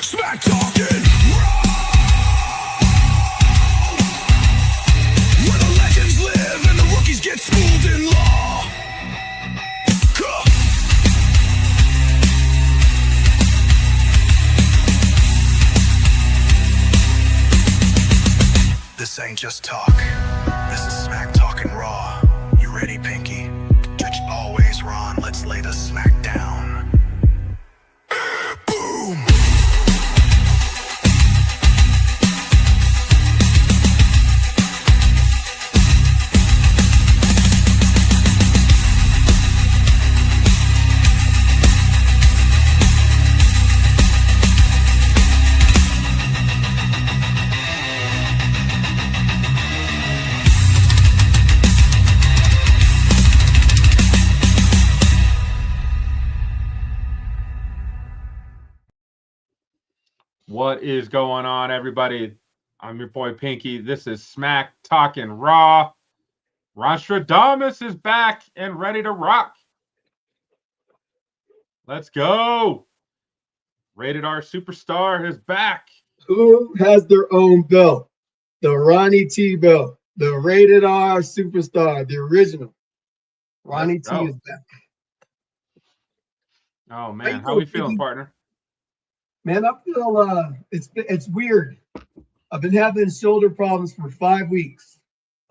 Smack talking where the legends live and the rookies get schooled in law. This ain't just talk. This is smack talking raw. You ready, Pinky? Judge always Ron. Let's lay the smack down. Boom. What is going on, everybody? I'm your boy Pinky. This is Smack Talking Raw. Nostradamus is back and ready to rock. Let's go. Rated R Superstar is back. Who has their own belt? The Ronnie T belt. The Rated R Superstar, the original. Ronnie T is back. Oh, man. How we feeling, partner? Man, I feel it's weird. I've been having shoulder problems for 5 weeks.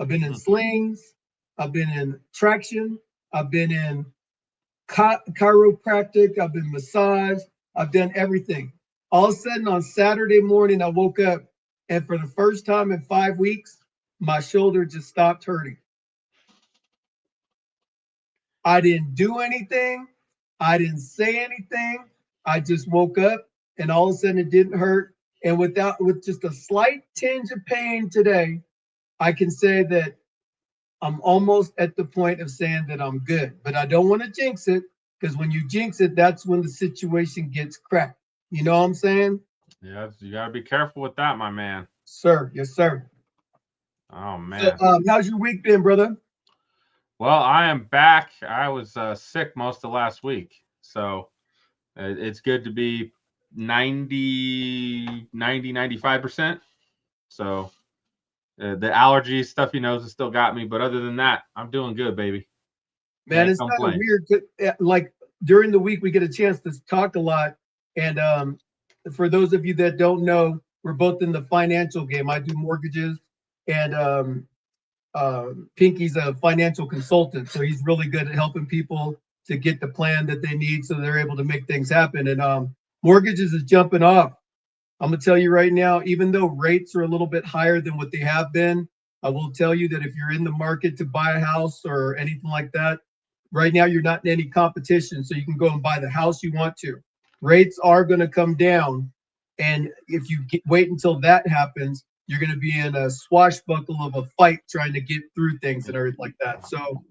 I've been in slings. I've been in traction. I've been in chiropractic. I've been massaged. I've done everything. All of a sudden on Saturday morning, I woke up and for the first time in 5 weeks, my shoulder just stopped hurting. I didn't do anything. I didn't say anything. I just woke up. And all of a sudden it didn't hurt. And with just a slight tinge of pain today, I can say that I'm almost at the point of saying that I'm good. But I don't want to jinx it, because when you jinx it, that's when the situation gets cracked. You know what I'm saying? Yeah, you got to be careful with that, my man. Sir, yes, sir. Oh, man. So, how's your week been, brother? Well, I am back. I was sick most of last week. So it's good to be 95%. So the allergy stuff, has still got me. But other than that, I'm doing good, baby. Man, it's kind of weird. Like during the week, we get a chance to talk a lot. And for those of you that don't know, we're both in the financial game. I do mortgages, and Pinky's a financial consultant. So he's really good at helping people to get the plan that they need so they're able to make things happen. And mortgages is jumping off. I'm going to tell you right now, even though rates are a little bit higher than what they have been, I will tell you that if you're in the market to buy a house or anything like that, right now you're not in any competition, so you can go and buy the house you want to. Rates are going to come down, and if you wait until that happens, you're going to be in a swashbuckle of a fight trying to get through things and everything like that. So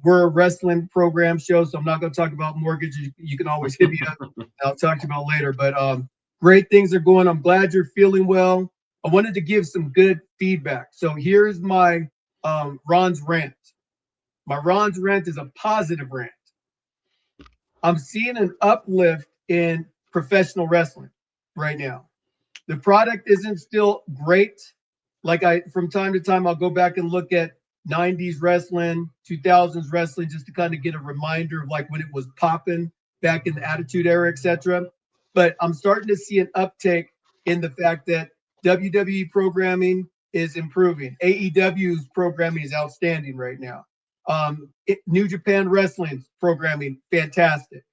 we're a wrestling program show, so I'm not going to talk about mortgages. You can always hit me up. I'll talk to you about later. But great things are going. I'm glad you're feeling well. I wanted to give some good feedback. So here's my Ron's rant. My Ron's rant is a positive rant. I'm seeing an uplift in professional wrestling right now. The product isn't still great. From time to time, I'll go back and look at 90s wrestling, 2000s wrestling, just to kind of get a reminder of like when it was popping back in the Attitude Era, etc. But I'm starting to see an uptake in the fact that WWE programming is improving. AEW's programming is outstanding right now. New Japan Wrestling's programming, fantastic.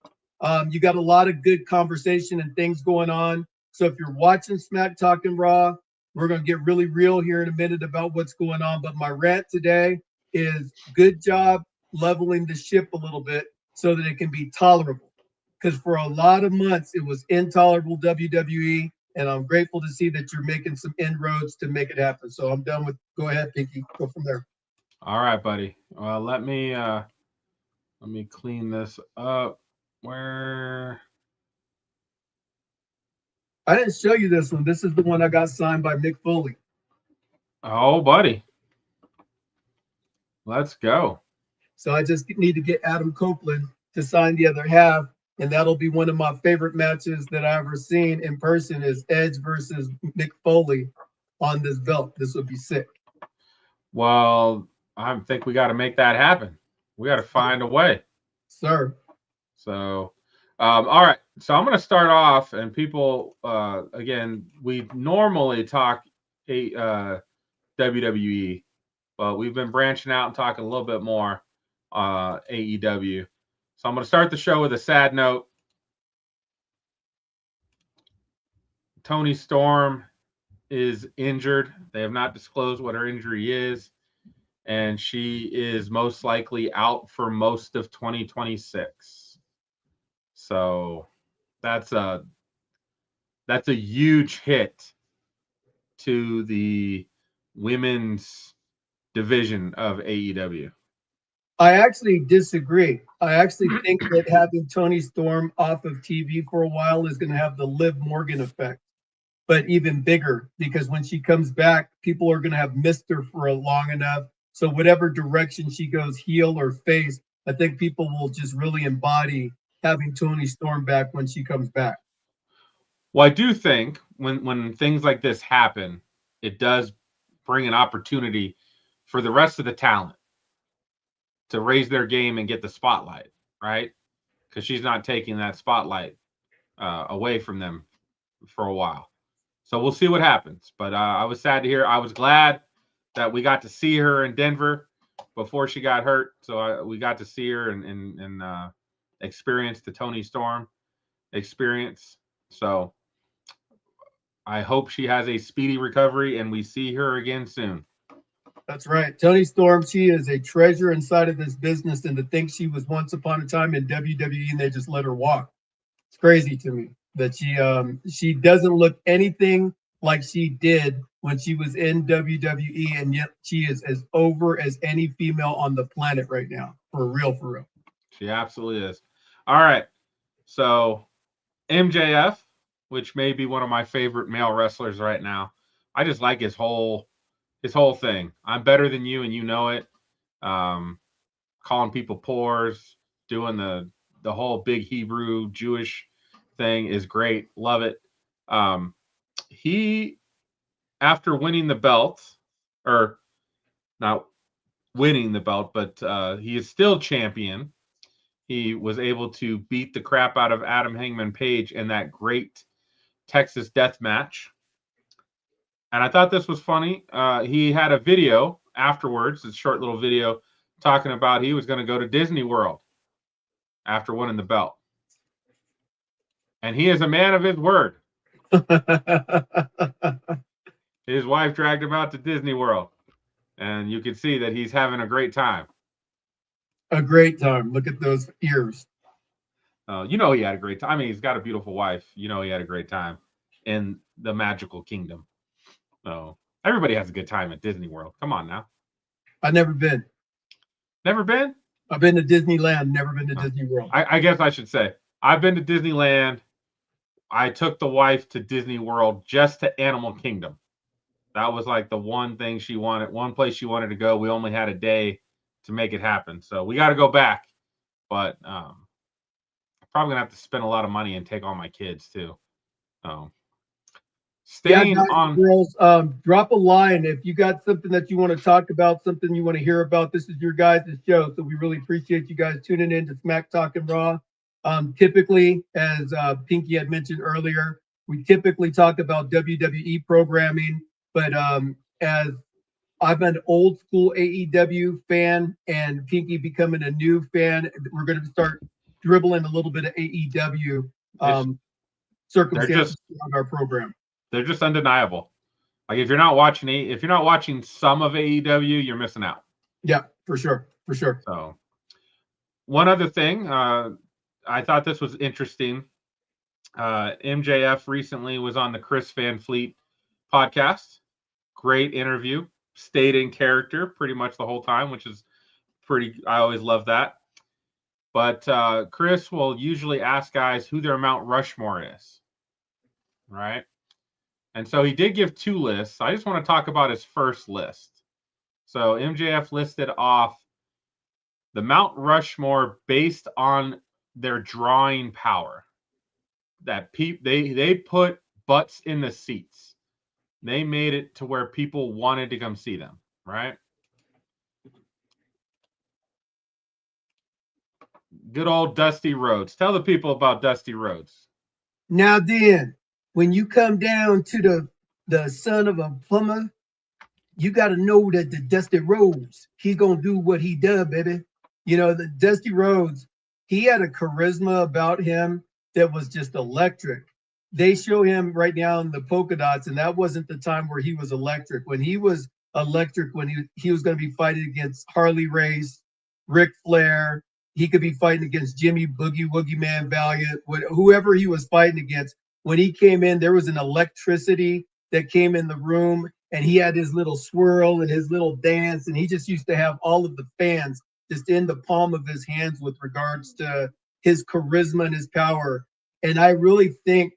You got a lot of good conversation and things going on. So if you're watching Smack Talking Raw, we're going to get really real here in a minute about what's going on. But my rant today is good job leveling the ship a little bit so that it can be tolerable. Because for a lot of months, it was intolerable WWE. And I'm grateful to see that you're making some inroads to make it happen. So I'm done with, go ahead, Pinky, go from there. All right, buddy. Well, let me clean this up. Where? I didn't show you this one. This is the one I got signed by Mick Foley. Oh, buddy. Let's go. So I just need to get Adam Copeland to sign the other half. and that'll be one of my favorite matches that I ever seen in person. Is Edge versus Mick Foley on this belt. This would be sick. Well, I think we got to make that happen. We got to find a way. Sir. So, all right. So I'm going to start off, and people, again, we normally talk WWE, but we've been branching out and talking a little bit more AEW. So I'm going to start the show with a sad note. Toni Storm is injured. They have not disclosed what her injury is, and she is most likely out for most of 2026. So that's a huge hit to the women's division of AEW. I actually disagree. I actually think that having Toni Storm off of TV for a while is going to have the Liv Morgan effect, but even bigger, because when she comes back, people are going to have missed her for a long enough. So whatever direction she goes, heel or face, I think people will just really embody having Toni Storm back when she comes back. Well, I do think when things like this happen, it does bring an opportunity for the rest of the talent to raise their game and get the spotlight, right? Because she's not taking that spotlight away from them for a while. So we'll see what happens. But I was sad to hear. I was glad that we got to see her in Denver before she got hurt. So we got to see her and experience the Toni Storm experience. So I hope she has a speedy recovery and we see her again soon. That's right. Toni Storm, she is a treasure inside of this business. And to think she was once upon a time in WWE and they just let her walk. It's crazy to me that she doesn't look anything like she did when she was in WWE, and yet she is as over as any female on the planet right now. For real, for real. She absolutely is. All right. So MJF, which may be one of my favorite male wrestlers right now. I just like his whole thing. I'm better than you and you know it. Calling people pores, doing the whole big Hebrew Jewish thing is great. Love it. He, after winning the belt, or not winning the belt, but he is still champion. He was able to beat the crap out of Adam Hangman Page in that great Texas death match. And I thought this was funny. He had a video afterwards, a short little video, talking about he was going to go to Disney World after winning the belt. And he is a man of his word. His wife dragged him out to Disney World. And you can see that he's having a great time. A great time. Look at those ears. You know he had a great time. I mean, he's got a beautiful wife. You know he had a great time in the magical kingdom. So everybody has a good time at Disney World. Come on now. I've never been. Never been? I've been to Disneyland, never been to Disney World. I guess I should say, I've been to Disneyland. I took the wife to Disney World just to Animal Kingdom. That was like the one thing she wanted, one place she wanted to go. We only had a day to make it happen. So we got to go back. But I'm probably going to have to spend a lot of money and take all my kids too. Staying guys, on. Girls, drop a line if you got something that you want to talk about, something you want to hear about. This is your guys' show, so we really appreciate you guys tuning in to Smack Talking Raw. Typically, as Pinky had mentioned earlier, we typically talk about WWE programming, but as I'm an old school AEW fan and Pinky becoming a new fan, we're going to start dribbling a little bit of AEW circumstances on our program. They're just undeniable. Like if you're not watching some of AEW, you're missing out. Yeah, for sure. So one other thing, I thought this was interesting. MJF recently was on the Chris Van Fleet podcast. Great interview. Stayed in character pretty much the whole time, which is I always love that. But Chris will usually ask guys who their Mount Rushmore is. Right? And so he did give two lists. I just want to talk about his first list. So MJF listed off the Mount Rushmore based on their drawing power. That they put butts in the seats. They made it to where people wanted to come see them, right? Good old Dusty Rhodes. Tell the people about Dusty Rhodes. Now then, when you come down to the son of a plumber, you got to know that the Dusty Rhodes, he's gonna do what he does, baby. You know, the Dusty Rhodes, he had a charisma about him that was just electric. They show him right now in the polka dots, and that wasn't the time where he was electric. When he was electric, when he was going to be fighting against Harley Race, Ric Flair, he could be fighting against Jimmy Boogie Woogie Man Valiant, whoever he was fighting against. When he came in, there was an electricity that came in the room, and he had his little swirl and his little dance, and he just used to have all of the fans just in the palm of his hands with regards to his charisma and his power. And I really think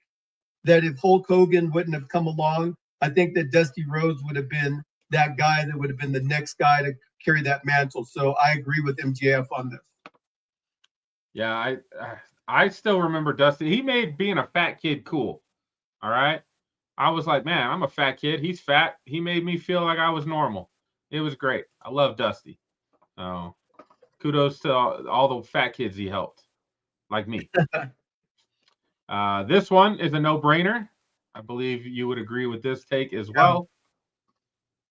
that if Hulk Hogan wouldn't have come along, I think that Dusty Rhodes would have been that guy that would have been the next guy to carry that mantle. So I agree with MJF on this. Yeah, I still remember Dusty. He made being a fat kid cool. All right. I was like, man, I'm a fat kid. He's fat. He made me feel like I was normal. It was great. I love Dusty. So kudos to all the fat kids he helped, like me. This one is a no-brainer. I believe you would agree with this take as well.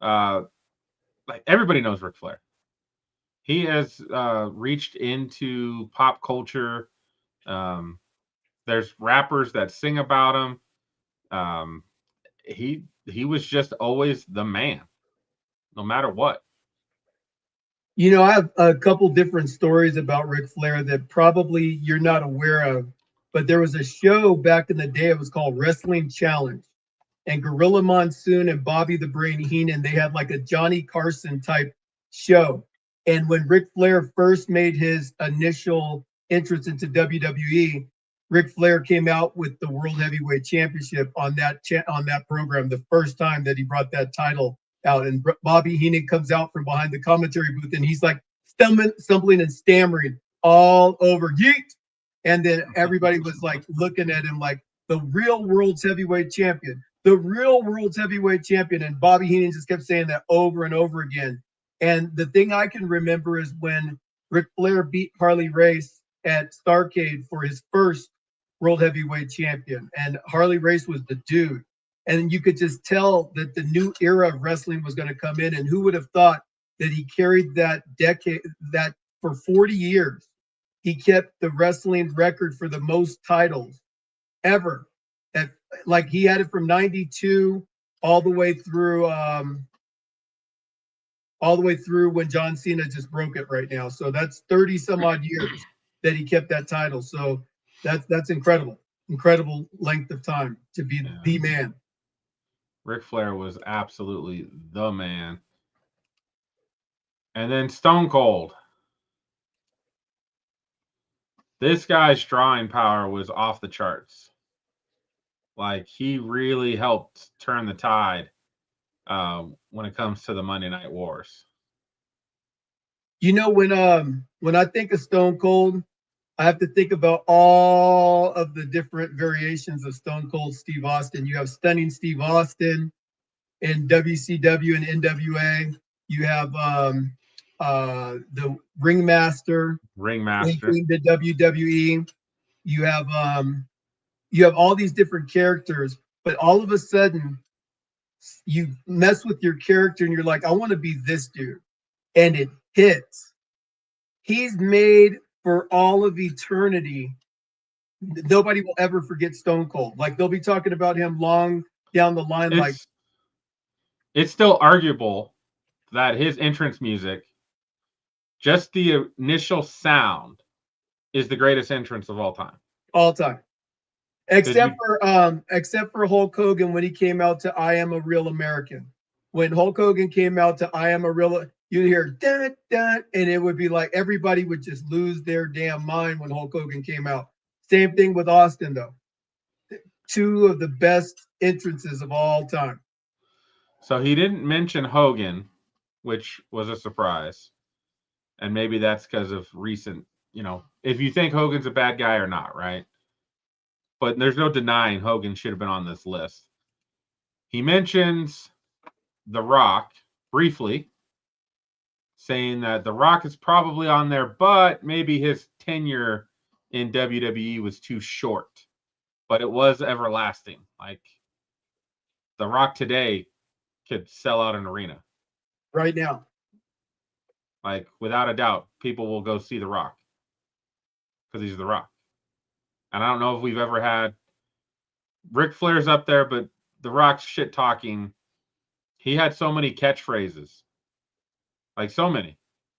Like everybody knows Ric Flair. He has reached into pop culture. There's rappers that sing about him. He was just always the man, no matter what. You know, I have a couple different stories about Ric Flair that probably you're not aware of, but there was a show back in the day. It was called Wrestling Challenge, and Gorilla Monsoon and Bobby the Brain Heenan, they had like a Johnny Carson type show. And when Ric Flair first made his initial entrance into WWE, Ric Flair came out with the World Heavyweight Championship on that program, the first time that he brought that title out. And Bobby Heenan comes out from behind the commentary booth, and he's like stumbling and stammering all over yeet. And then everybody was like looking at him like the real world's heavyweight champion, the real world's heavyweight champion. And Bobby Heenan just kept saying that over and over again. And the thing I can remember is when Ric Flair beat Harley Race at Starrcade for his first world heavyweight champion. And Harley Race was the dude. And you could just tell that the new era of wrestling was going to come in. And who would have thought that he carried that decade, that for 40 years, he kept the wrestling record for the most titles ever. Like he had it from 92 all the way through when John Cena just broke it right now. So that's 30 some odd years that he kept that title. So that's incredible length of time to be the man. Ric Flair was absolutely the man. And then Stone Cold. This guy's drawing power was off the charts. Like he really helped turn the tide when it comes to the Monday Night Wars. You know, when I think of Stone Cold, I have to think about all of the different variations of Stone Cold Steve Austin. You have Stunning Steve Austin in WCW and NWA. You have the Ringmaster. The WWE. You have all these different characters, but all of a sudden you mess with your character and you're like, I want to be this dude, and it hits. He's made for all of eternity. Nobody will ever forget Stone Cold. Like they'll be talking about him long down the line. It's still arguable that his entrance music, just the initial sound, is the greatest entrance of all time. All time. Except for Hulk Hogan when he came out to I Am a Real American. When Hulk Hogan came out to I Am a Real, you'd hear dun, dun, and it would be like everybody would just lose their damn mind when Hulk Hogan came out. Same thing with Austin, though. Two of the best entrances of all time. So he didn't mention Hogan, which was a surprise. And maybe that's because of recent if you think Hogan's a bad guy or not, right? But there's no denying Hogan should have been on this list. He mentions The Rock briefly, saying that The Rock is probably on there, but maybe his tenure in WWE was too short. But it was everlasting. Like, The Rock today could sell out an arena. Right now. Like, without a doubt, people will go see The Rock because he's The Rock. And I don't know if we've ever had Ric Flair's up there, but The Rock's shit talking. He had so many catchphrases. Like, so many.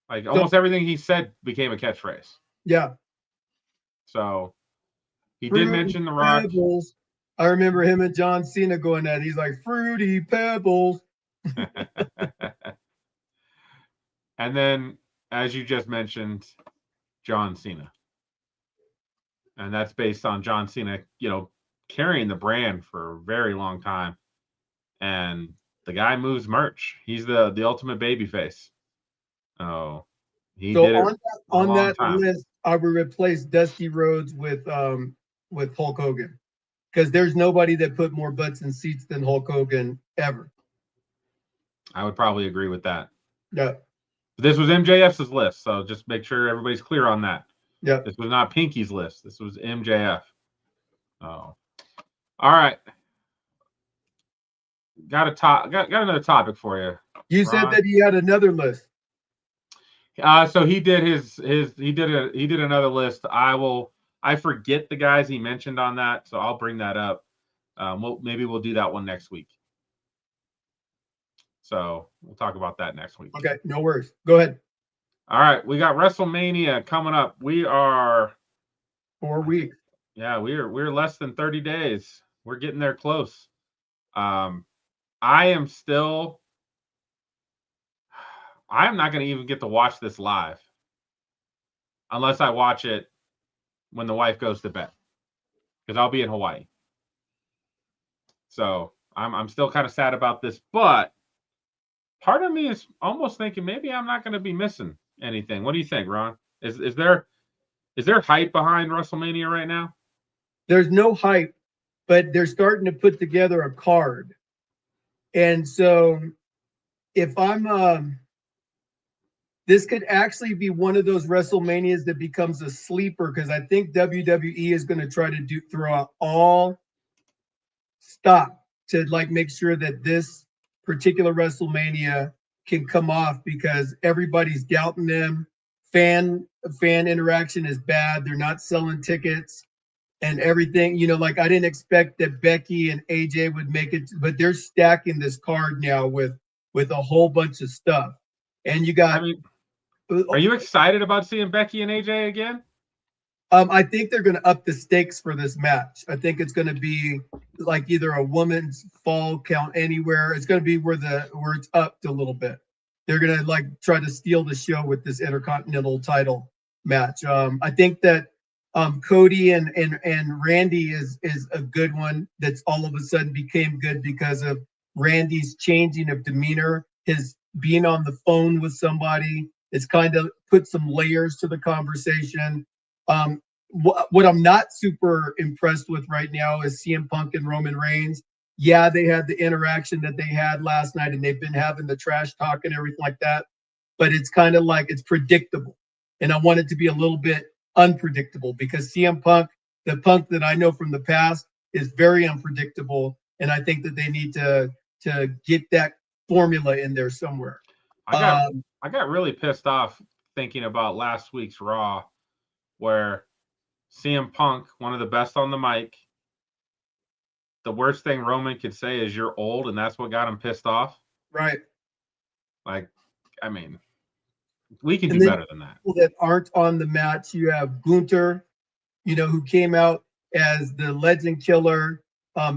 Like, almost everything he said became a catchphrase. Yeah. So, he did mention The Rock. Pebbles. I remember him and John Cena going at it. He's like, Fruity Pebbles. And then, as you just mentioned, John Cena. And that's based on John Cena, carrying the brand for a very long time. And the guy moves merch. He's the ultimate babyface. Oh, he did it on that list, I would replace Dusty Rhodes with Hulk Hogan, because there's nobody that put more butts in seats than Hulk Hogan ever. I would probably agree with that. Yeah. This was MJF's list, so just make sure everybody's clear on that. Yeah. This was not Pinky's list. This was MJF. Oh, all right. Got another topic for you. You said that he had another list. So he did he did another list. I forget the guys he mentioned on that, so I'll bring that up. Maybe we'll do that one next week. So we'll talk about that next week. Okay, no worries. Go ahead. All right, we got WrestleMania coming up. We are 4 weeks. Yeah, we're less than 30 days. We're getting there close. I am not going to even get to watch this live unless I watch it when the wife goes to bed, because I'll be in Hawaii. So I'm still kind of sad about this, but part of me is almost thinking maybe I'm not going to be missing anything. What do you think, Ron? Is there hype behind WrestleMania right now? There's no hype, but they're starting to put together a card. And so if I'm this could actually be one of those WrestleManias that becomes a sleeper, because I think WWE is going to try to throw out all stop to make sure that this particular WrestleMania can come off, because everybody's doubting them. Fan interaction is bad. They're not selling tickets and everything. I didn't expect that Becky and AJ would make it, but they're stacking this card now with a whole bunch of stuff. And you got. Are you excited about seeing Becky and AJ again? I think they're going to up the stakes for this match. I think it's going to be like either a woman's fall count anywhere. It's going to be where it's upped a little bit. They're going to try to steal the show with this Intercontinental title match. I think that Cody and Randy is a good one. That's all of a sudden became good because of Randy's changing of demeanor, his being on the phone with somebody. It's kind of put some layers to the conversation. What I'm not super impressed with right now is CM Punk and Roman Reigns. Yeah, they had the interaction that they had last night, and they've been having the trash talk and everything like that. But it's kind of it's predictable. And I want it to be a little bit unpredictable, because CM Punk, the Punk that I know from the past, is very unpredictable. And I think that they need to get that formula in there somewhere. I got really pissed off thinking about last week's Raw, where CM Punk, one of the best on the mic, the worst thing Roman could say is "you're old," and that's what got him pissed off. Right. We can do better than that. People that aren't on the match, you have Gunther, who came out as the Legend Killer,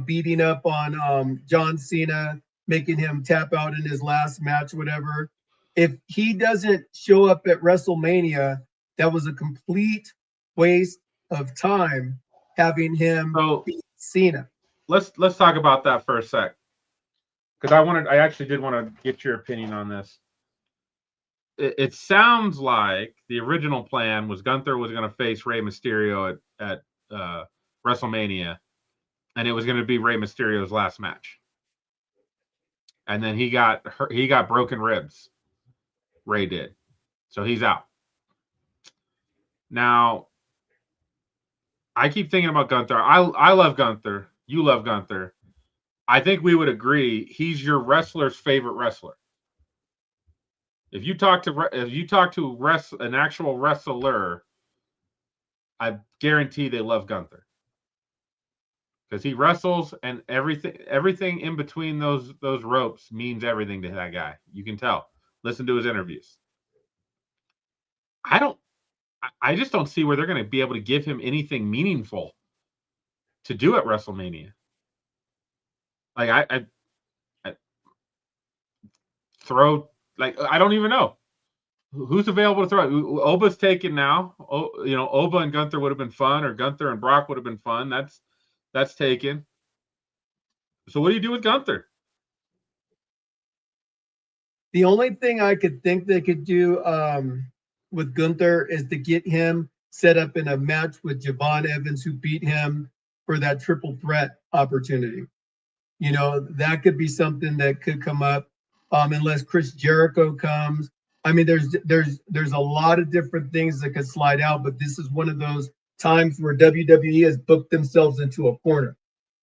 beating up on John Cena, making him tap out in his last match, whatever. If he doesn't show up at WrestleMania, that was a complete waste of time having him beat Cena. Let's talk about that for a sec, because I actually did want to get your opinion on this. it sounds like the original plan was Gunther was going to face Rey Mysterio at WrestleMania, and it was going to be Rey Mysterio's last match. And then he got broken ribs. Rey did, so he's out. Now, I keep thinking about Gunther. I love Gunther. You love Gunther. I think we would agree he's your wrestler's favorite wrestler. If you talk to an actual wrestler, I guarantee they love Gunther because he wrestles, and everything in between those ropes means everything to that guy. You can tell. Listen to his interviews. I just don't see where they're going to be able to give him anything meaningful to do at WrestleMania. Like I throw, like, I don't even know who's available to throw. Oba's taken now. Oba and Gunther would have been fun, or Gunther and Brock would have been fun. That's taken. So what do you do with Gunther? The only thing I could think they could do with Gunther is to get him set up in a match with Javon Evans, who beat him for that triple threat opportunity. That could be something that could come up, unless Chris Jericho comes. I mean, there's a lot of different things that could slide out, but this is one of those times where WWE has booked themselves into a corner.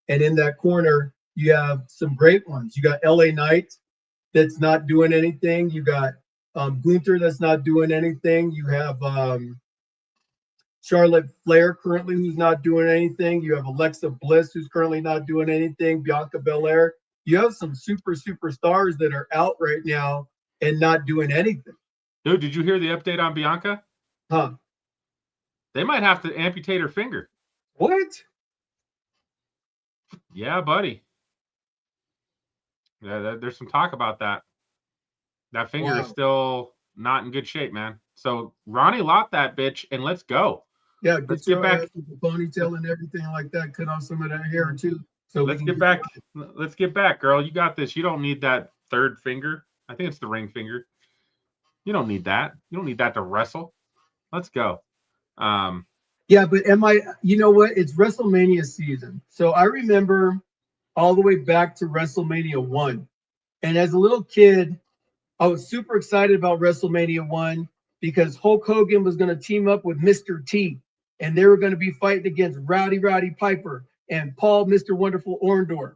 And in that corner, you have some great ones. You got LA Knight that's not doing anything. You got Gunther that's not doing anything. You have Charlotte Flair currently, who's not doing anything. You have Alexa Bliss, who's currently not doing anything. Bianca Belair. You have some superstars that are out right now and not doing anything. Dude, did you hear the update on Bianca? Huh? They might have to amputate her finger. What? Yeah, buddy. Yeah, there's some talk about that. That finger is still not in good shape, man. So Ronnie lopped that bitch, and let's go. Yeah, let's get back with the ponytail and everything like that. Cut off some of that hair too. So let's get back. Let's get back, girl. You got this. You don't need that third finger. I think it's the ring finger. You don't need that. You don't need that to wrestle. Let's go. Yeah, but you know what? It's WrestleMania season. So I remember all the way back to WrestleMania 1. And as a little kid, I was super excited about WrestleMania 1 because Hulk Hogan was going to team up with Mr. T, and they were going to be fighting against Rowdy Piper and Paul Mr. Wonderful Orndorff.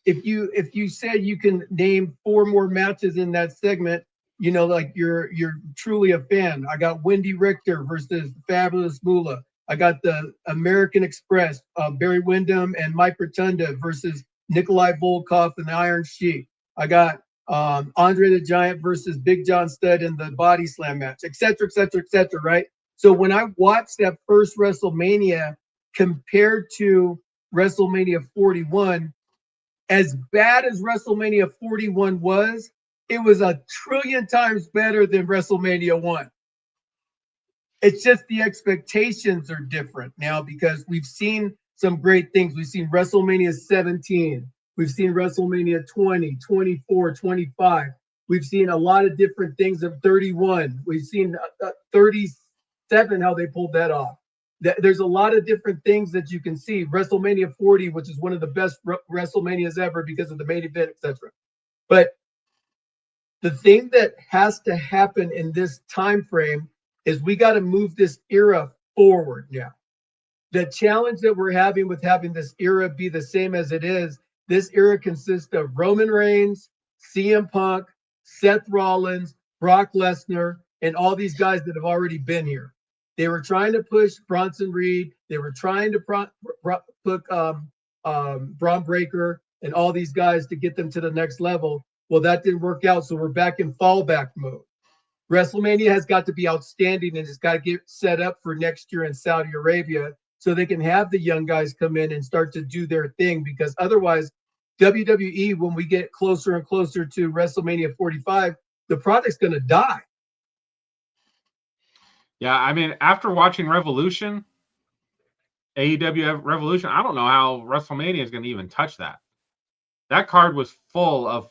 If you said you can name 4 more matches in that segment, like you're truly a fan. I got Wendy Richter versus Fabulous Moolah. I got the American Express, Barry Windham and Mike Rotunda versus Nikolai Volkov and the Iron Sheik. I got Andre the Giant versus Big John Studd in the Body Slam match, et cetera, right? So when I watched that first WrestleMania compared to WrestleMania 41, as bad as WrestleMania 41 was, it was a trillion times better than WrestleMania 1. It's just the expectations are different now because we've seen some great things. We've seen WrestleMania 17. We've seen WrestleMania 20, 24, 25. We've seen a lot of different things of 31. We've seen 37, how they pulled that off. There's a lot of different things that you can see. WrestleMania 40, which is one of the best WrestleManias ever because of the main event, etc. But the thing that has to happen in this time frame is we got to move this era forward now. The challenge that we're having with having this era be the same as it is, this era consists of Roman Reigns, CM Punk, Seth Rollins, Brock Lesnar, and all these guys that have already been here. They were trying to push Bronson Reed. They were trying to put Braun Breaker and all these guys to get them to the next level. Well, that didn't work out, so we're back in fallback mode. WrestleMania has got to be outstanding, and it's got to get set up for next year in Saudi Arabia so they can have the young guys come in and start to do their thing, because otherwise WWE, when we get closer and closer to WrestleMania 45, the product's going to die. Yeah, I mean, after watching Revolution, AEW Revolution, I don't know how WrestleMania is going to even touch that. That card was full of,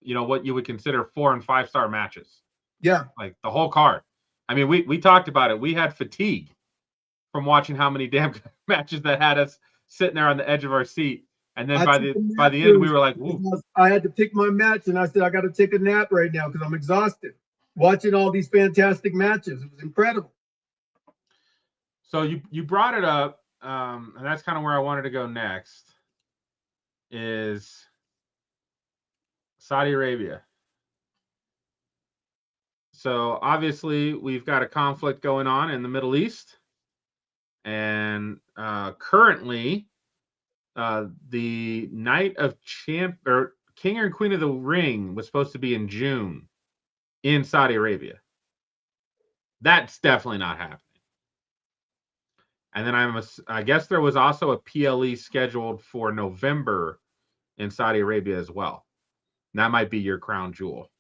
what you would consider 4- and 5-star matches. Yeah. Like the whole card. I mean, we talked about it. We had fatigue from watching how many damn matches that had us sitting there on the edge of our seat. And then by the end, we were like, "Ooh." I had to pick my match, and I said, I got to take a nap right now because I'm exhausted. Watching all these fantastic matches, it was incredible. So you brought it up, and that's kind of where I wanted to go next. Is Saudi Arabia. So obviously we've got a conflict going on in the Middle East, and currently the night of King and Queen of the Ring was supposed to be in June in Saudi Arabia. That's definitely not happening. And then I guess there was also a PLE scheduled for November in Saudi Arabia as well. And that might be your crown jewel.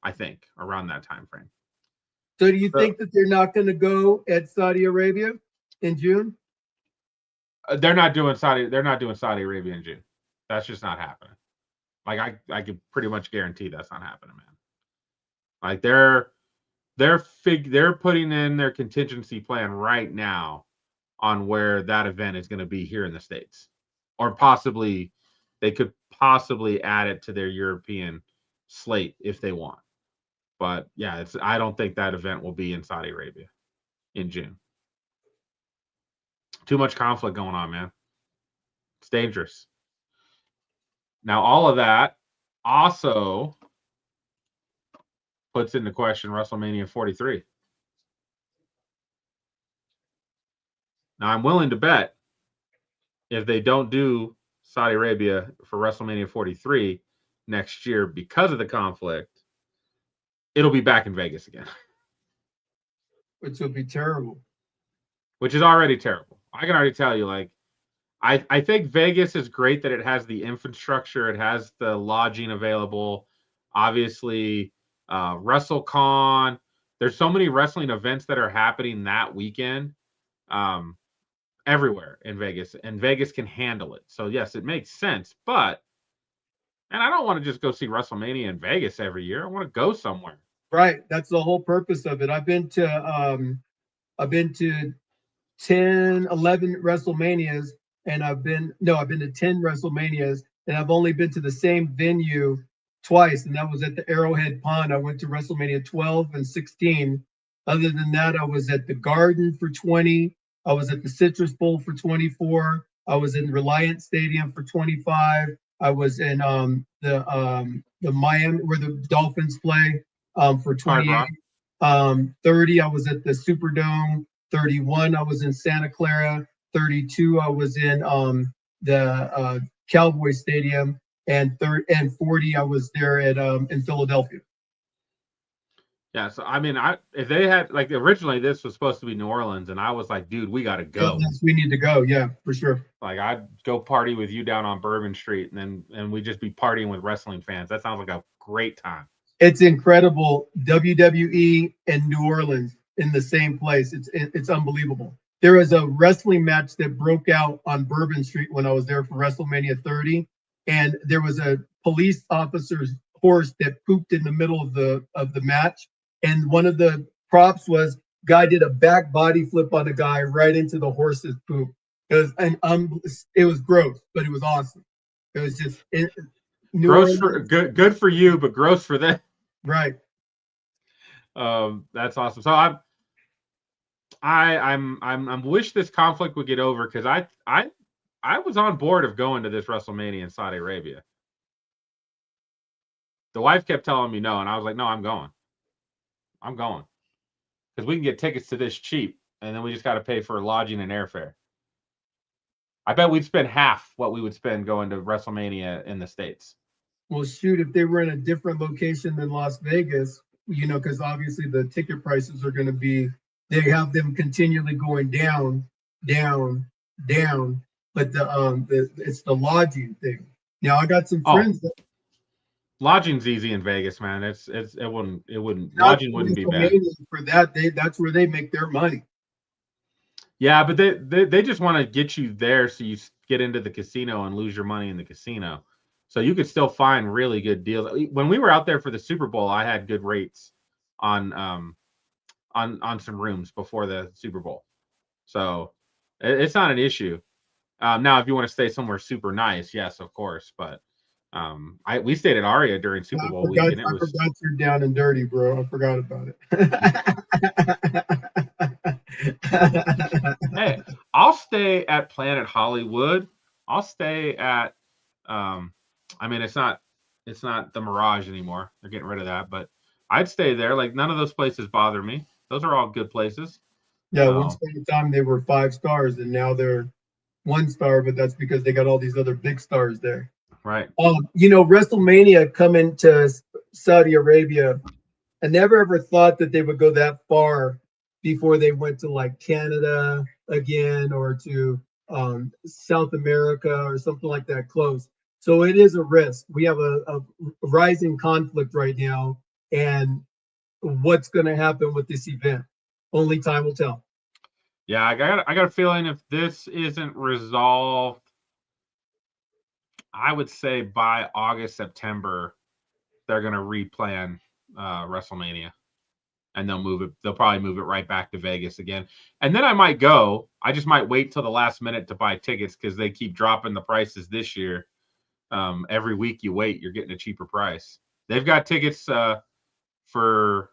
I think around that time frame. So do you think that they're not going to go at Saudi Arabia in June? They're not doing Saudi Arabia in June. That's just not happening. Like I can pretty much guarantee that's not happening, man. Like they're putting in their contingency plan right now on where that event is going to be here in the States. Or possibly they could possibly add it to their European slate if they want. But yeah, I don't think that event will be in Saudi Arabia in June. Too much conflict going on, man. It's dangerous. Now, all of that also puts into question WrestleMania 43. Now, I'm willing to bet if they don't do Saudi Arabia for WrestleMania 43 next year because of the conflict, it'll be back in Vegas again. Which would be terrible. Which is already terrible. I can already tell you, like, I think Vegas is great that it has the infrastructure, it has the lodging available. Obviously, WrestleCon. There's so many wrestling events that are happening that weekend, everywhere in Vegas, and Vegas can handle it. So yes, it makes sense. But, and I don't want to just go see WrestleMania in Vegas every year. I want to go somewhere. Right. That's the whole purpose of it. I've been to 10, 11 WrestleManias, and I've been to 10 WrestleManias, and I've only been to the same venue twice, and that was at the Arrowhead Pond. I went to WrestleMania 12 and 16. Other than that, I was at the Garden for 20. I was at the Citrus Bowl for 24. I was in Reliant Stadium for 25. I was in the Miami where the Dolphins play for 28. 30, I was at the Superdome. 31, I was in Santa Clara. 32, I was in the Cowboy Stadium, and 40, I was there at in Philadelphia. Yeah, so I mean, if they had, like, originally this was supposed to be New Orleans, and I was like, dude, we got to go. Yes, we need to go. Yeah, for sure. Like, I'd go party with you down on Bourbon Street, and we'd just be partying with wrestling fans. That sounds like a great time. It's incredible. WWE and New Orleans in the same place. It's unbelievable. There was a wrestling match that broke out on Bourbon Street when I was there for WrestleMania 30, and there was a police officer's horse that pooped in the middle of the match, and one of the props was guy did a back body flip on a guy right into the horse's poop. It was gross, but it was awesome. It was just gross for good for you, but gross for them. Right. That's awesome. So I'm wish this conflict would get over, because I was on board of going to this WrestleMania in Saudi Arabia. The wife kept telling me no, and I was like, no, I'm going. Because we can get tickets to this cheap, and then we just got to pay for lodging and airfare. I bet we'd spend half what we would spend going to WrestleMania in the States. Well, shoot, if they were in a different location than Las Vegas, because obviously the ticket prices are going to be, they have them continually going down, down, down. But it's the lodging thing. Now I got some friends that lodging's easy in Vegas, man. It wouldn't lodging wouldn't be bad. For that, that's where they make their money. Yeah, but they just want to get you there so you get into the casino and lose your money in the casino. So you could still find really good deals. When we were out there for the Super Bowl, I had good rates on some rooms before the Super Bowl. So it's not an issue. Now, if you want to stay somewhere super nice, yes, of course. But we stayed at Aria during Super Bowl week, and it was. I forgot you're down and dirty, bro. I forgot about it. Hey, I'll stay at Planet Hollywood. I'll stay at. I mean, it's not the Mirage anymore. They're getting rid of that, but I'd stay there. Like, none of those places bother me. Those are all good places. Yeah, once upon a time they were 5 stars, and now they're 1 star, but that's because they got all these other big stars there. Right. You know, WrestleMania coming to Saudi Arabia. I never ever thought that they would go that far before they went to like Canada again or to South America or something like that close. So it is a risk. We have a rising conflict right now, and what's going to happen with this event? Only time will tell. Yeah, I got a feeling if this isn't resolved, I would say by August, September, they're going to replan WrestleMania, and they'll probably move it right back to Vegas again. And then I might go. I just might wait till the last minute to buy tickets because they keep dropping the prices this year. Every week you wait, you're getting a cheaper price. They've got tickets for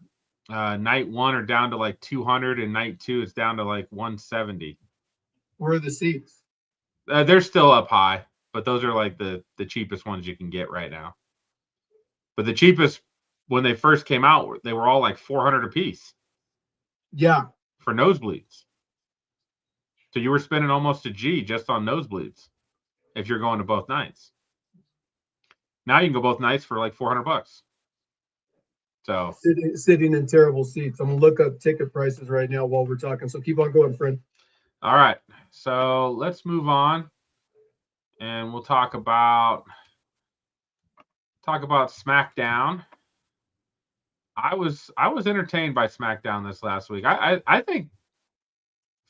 night 1 are down to like 200, and night 2 is down to like 170. Where are the seats? They're still up high, but those are like the cheapest ones you can get right now. But the cheapest when they first came out, they were all like 400 a piece. Yeah. For nosebleeds. So you were spending almost a G just on nosebleeds if you're going to both nights. Now you can go both nights for like $400. So sitting in terrible seats. I'm gonna look up ticket prices right now while we're talking. So keep on going, friend. All right. So let's move on, and we'll talk about SmackDown. I was entertained by SmackDown this last week. I think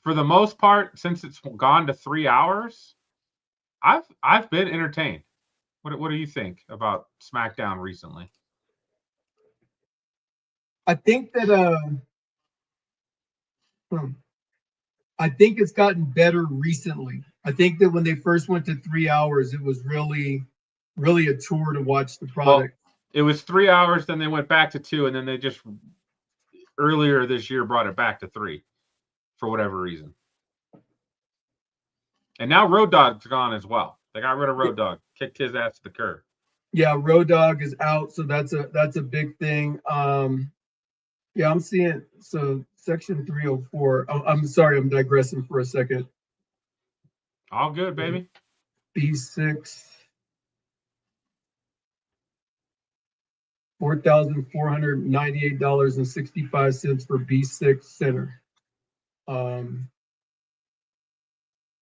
for the most part, since it's gone to 3 hours, I've been entertained. What do you think about SmackDown recently? I think that I think it's gotten better recently. I think that when they first went to 3 hours, it was really a chore to watch the product. Well, it was 3 hours, then they went back to 2, and then they just earlier this year brought it back to 3 for whatever reason. And now Road Dogg's gone as well. They got rid of Road Dogg, kicked his ass to the curb. Yeah, Road Dogg is out, so that's a big thing. Yeah, I'm seeing so section 304. I'm sorry, I'm digressing for a second. All good, baby. B6. $4,498.65 for B6 Center. I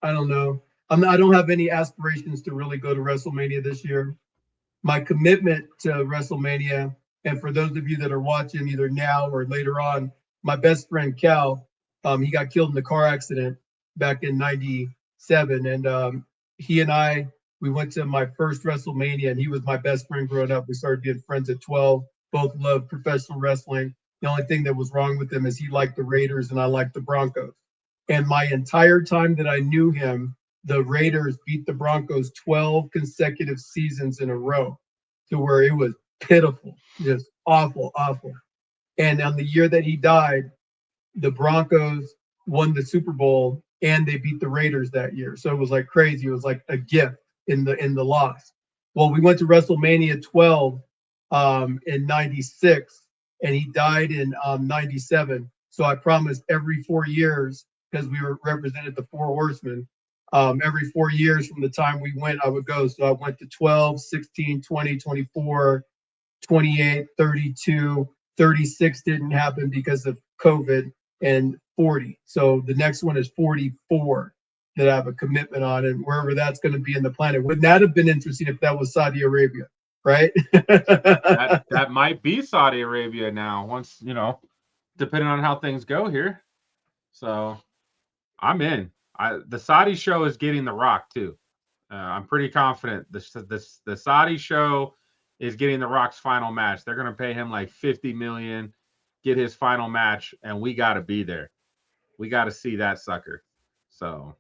don't know. I don't have any aspirations to really go to WrestleMania this year. My commitment to WrestleMania, and for those of you that are watching either now or later on, my best friend Cal, he got killed in a car accident back in '97, and he and we went to my first WrestleMania, and he was my best friend growing up. We started being friends at 12. Both loved professional wrestling. The only thing that was wrong with him is he liked the Raiders and I liked the Broncos. And my entire time that I knew him, the Raiders beat the Broncos 12 consecutive seasons in a row, to where it was pitiful, just awful. And on the year that he died, the Broncos won the Super Bowl and they beat the Raiders that year. So it was like crazy. It was like a gift in the loss. Well, we went to WrestleMania 12 in '96, and he died in '97. So I promised every 4 years, because we were represented the 4 Horsemen, every 4 years from the time we went, I would go. So I went to 12, 16, 20, 24, 28, 32, 36 didn't happen because of COVID, and 40. So the next one is 44 that I have a commitment on, and wherever that's going to be in the planet. Wouldn't that have been interesting if that was Saudi Arabia, right? that might be Saudi Arabia now, once, depending on how things go here. So I'm in. The Saudi show is getting The Rock too. I'm pretty confident the Saudi show is getting The Rock's final match. They're going to pay him like $50 million, get his final match, and we got to be there. We got to see that sucker. So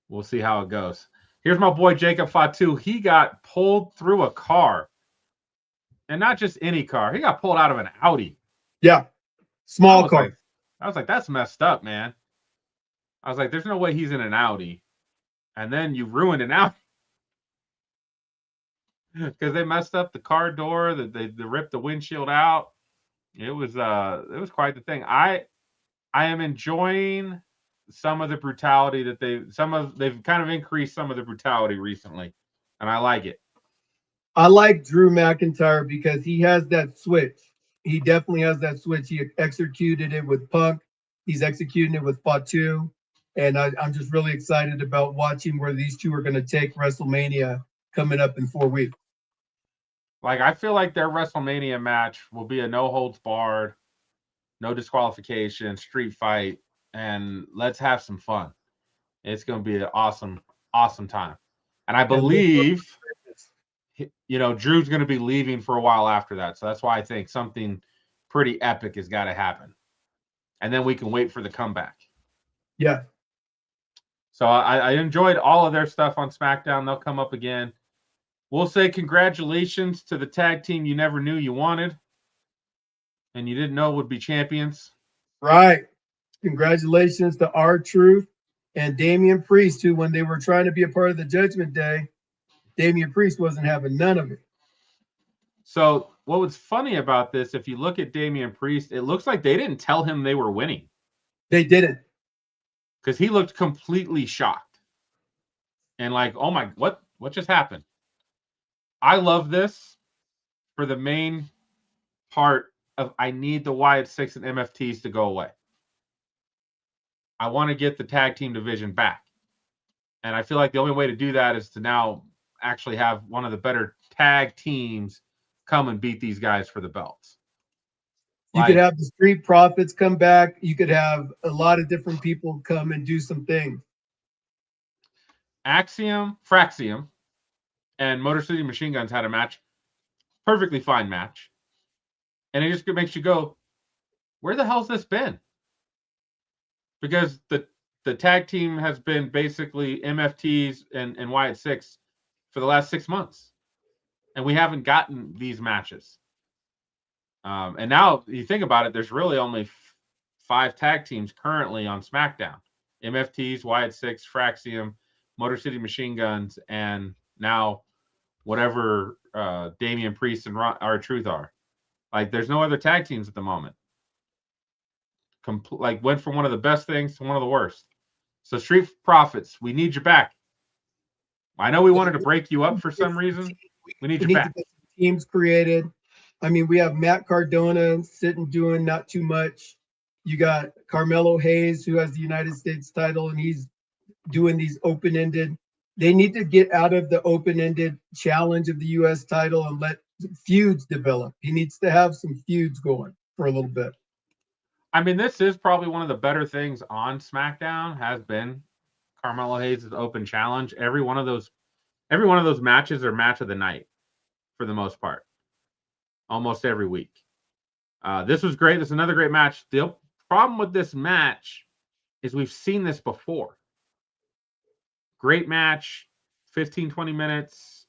we'll see how it goes. Here's my boy Jacob Fatu. He got pulled through a car, and not just any car. He got pulled out of an Audi. Yeah, small car. I was like, that's messed up, man. I was like, there's no way he's in an Audi. And then you ruined an Audi. Because they messed up the car door, they ripped the windshield out. It was quite the thing. I am enjoying some of the brutality that they've kind of increased some of the brutality recently, and I like it. I like Drew McIntyre because he has that switch. He definitely has that switch. He executed it with Punk. He's executing it with Fatu. And I'm just really excited about watching where these two are going to take WrestleMania coming up in 4 weeks. Like, I feel like their WrestleMania match will be a no holds barred, no disqualification, street fight, and let's have some fun. It's going to be an awesome, awesome time. And I believe, Drew's going to be leaving for a while after that. So that's why I think something pretty epic has got to happen. And then we can wait for the comeback. Yeah. So I enjoyed all of their stuff on SmackDown. They'll come up again. We'll say congratulations to the tag team you never knew you wanted and you didn't know would be champions. Right. Congratulations to R-Truth and Damian Priest, who, when they were trying to be a part of the Judgment Day, Damian Priest wasn't having none of it. So what was funny about this, if you look at Damian Priest, it looks like they didn't tell him they were winning. They didn't. Because he looked completely shocked. And like, oh my, what just happened? I love this for the main part of I need the Wyatt Six and MFTs to go away. I want to get the tag team division back. And I feel like the only way to do that is to now actually have one of the better tag teams come and beat these guys for the belts. You could have the Street Profits come back. You could have a lot of different people come and do some things. Fraxium, and Motor City Machine Guns had a match. Perfectly fine match. And it just makes you go, where the hell's this been? Because the tag team has been basically MFTs and Wyatt Six for the last 6 months. And we haven't gotten these matches. And now you think about it, there's really only 5 tag teams currently on SmackDown. MFTs, Wyatt Six, Fraxium, Motor City Machine Guns, and now whatever Damian Priest and R-Truth are. Like, there's no other tag teams at the moment. Went from one of the best things to one of the worst. So Street Profits, we need you back. I know we wanted to break you up for some reason. We need you back. To get some teams created. I mean, we have Matt Cardona sitting doing not too much. You got Carmelo Hayes, who has the United States title, and he's doing these open-ended. They need to get out of the open-ended challenge of the U.S. title and let feuds develop. He needs to have some feuds going for a little bit. I mean, this is probably one of the better things on SmackDown has been Carmelo Hayes' open challenge. Every one of those matches are match of the night for the most part. Almost every week. This was great. This is another great match. The problem with this match is we've seen this before. Great match, 15, 20 minutes,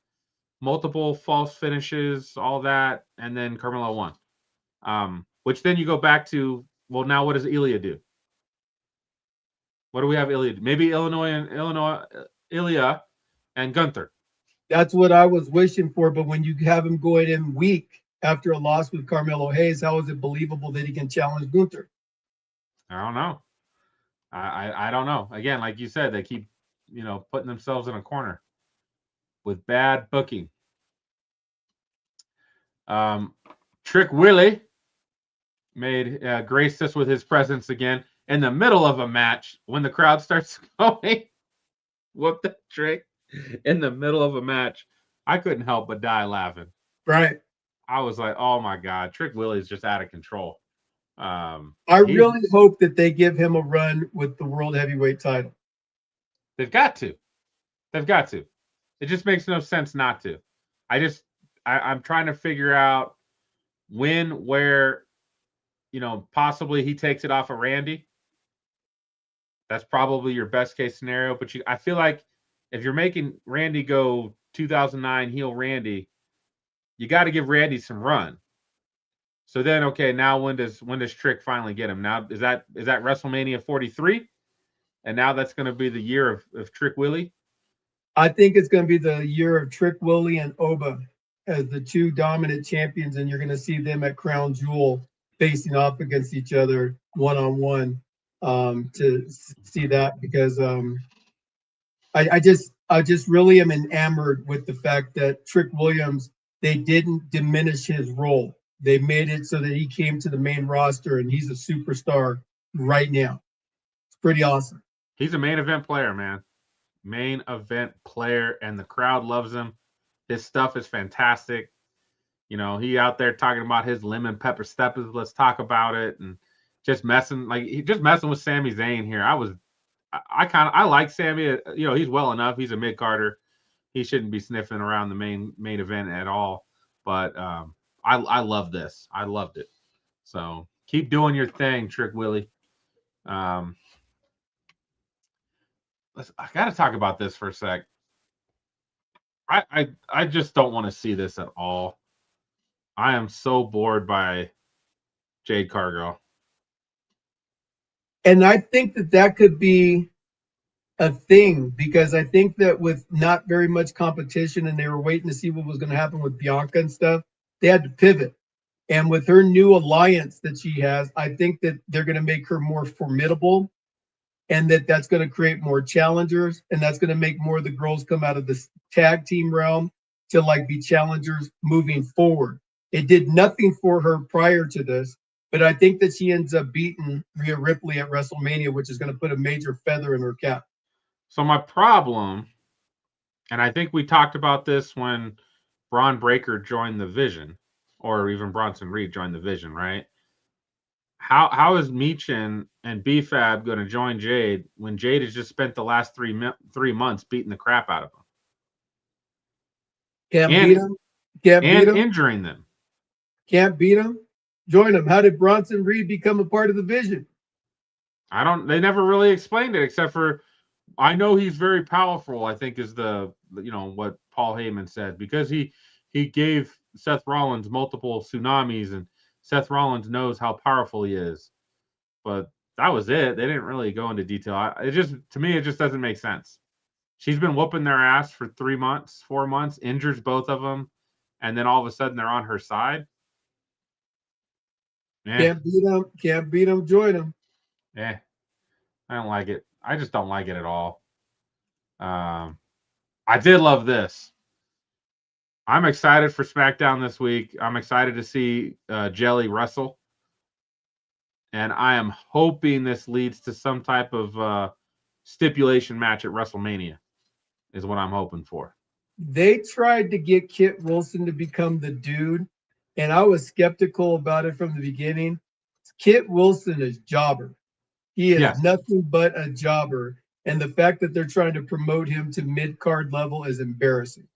multiple false finishes, all that, and then Carmelo won. Which then you go back to, well, now what does Ilya do? What do we have Ilya do? Maybe Ilya and Gunther. That's what I was wishing for, but when you have him going in weak after a loss with Carmelo Hayes, how is it believable that he can challenge Gunther? I don't know. I don't know. Again, like you said, they keep putting themselves in a corner with bad booking. Trick Willie graced us with his presence again in the middle of a match when the crowd starts going. Whoop the Trick in the middle of a match. I couldn't help but die laughing. Right. I was like, oh my God, Trick Willie's just out of control. I really hope that they give him a run with the World Heavyweight title. They've got to. It just makes no sense not to. I'm trying to figure out when, where, possibly he takes it off of Randy. That's probably your best case scenario. But I feel like if you're making Randy go 2009 heel Randy, you got to give Randy some run. So then, okay, now when does Trick finally get him? Now is that WrestleMania 43? And now that's going to be the year of Trick Willie? I think it's going to be the year of Trick Willie and Oba as the two dominant champions, and you're going to see them at Crown Jewel facing off against each other one-on-one to see that, because I just really am enamored with the fact that Trick Williams, they didn't diminish his role. They made it so that he came to the main roster, and he's a superstar right now. It's pretty awesome. He's a main event player, man. Main event player, and the crowd loves him. His stuff is fantastic. He out there talking about his lemon pepper steppers. Let's talk about it. And just messing with Sami Zayn here. I like Sami. He's well enough. He's a mid carder. He shouldn't be sniffing around the main event at all. But I love this. I loved it. So keep doing your thing, Trick Willie. I got to talk about this for a sec. I just don't want to see this at all. I am so bored by Jade Cargill. And I think that could be a thing, because I think that with not very much competition, and they were waiting to see what was going to happen with Bianca and stuff, they had to pivot. And with her new alliance that she has, I think that they're going to make her more formidable, and that's going to create more challengers, and that's going to make more of the girls come out of the tag team realm to be challengers moving forward. It did nothing for her prior to this, but I think that she ends up beating Rhea Ripley at WrestleMania, which is going to put a major feather in her cap. So my problem, and I think we talked about this when Braun Breaker joined the Vision, or even Bronson Reed joined the Vision, right? How is Meechin and B-Fab going to join Jade when Jade has just spent the last 3 months beating the crap out of them? Beat them. Can't beat them. Injuring them. Can't beat them. Join them. How did Bronson Reed become a part of the Vision? They never really explained it, except for, I know he's very powerful, I think is what Paul Heyman said, because he gave Seth Rollins multiple tsunamis, and Seth Rollins knows how powerful he is. But that was it. They didn't really go into detail. To me, it just doesn't make sense. She's been whooping their ass for 3 months, 4 months, injures both of them, and then all of a sudden they're on her side. Can't beat them. Can't beat them. Join them. I don't like it. I just don't like it at all. I did love this. I'm excited for SmackDown this week. I'm excited to see Jelly wrestle. And I am hoping this leads to some type of stipulation match at WrestleMania, is what I'm hoping for. They tried to get Kit Wilson to become the dude, and I was skeptical about it from the beginning. Kit Wilson is jobber. He is nothing but a jobber. And the fact that they're trying to promote him to mid-card level is embarrassing.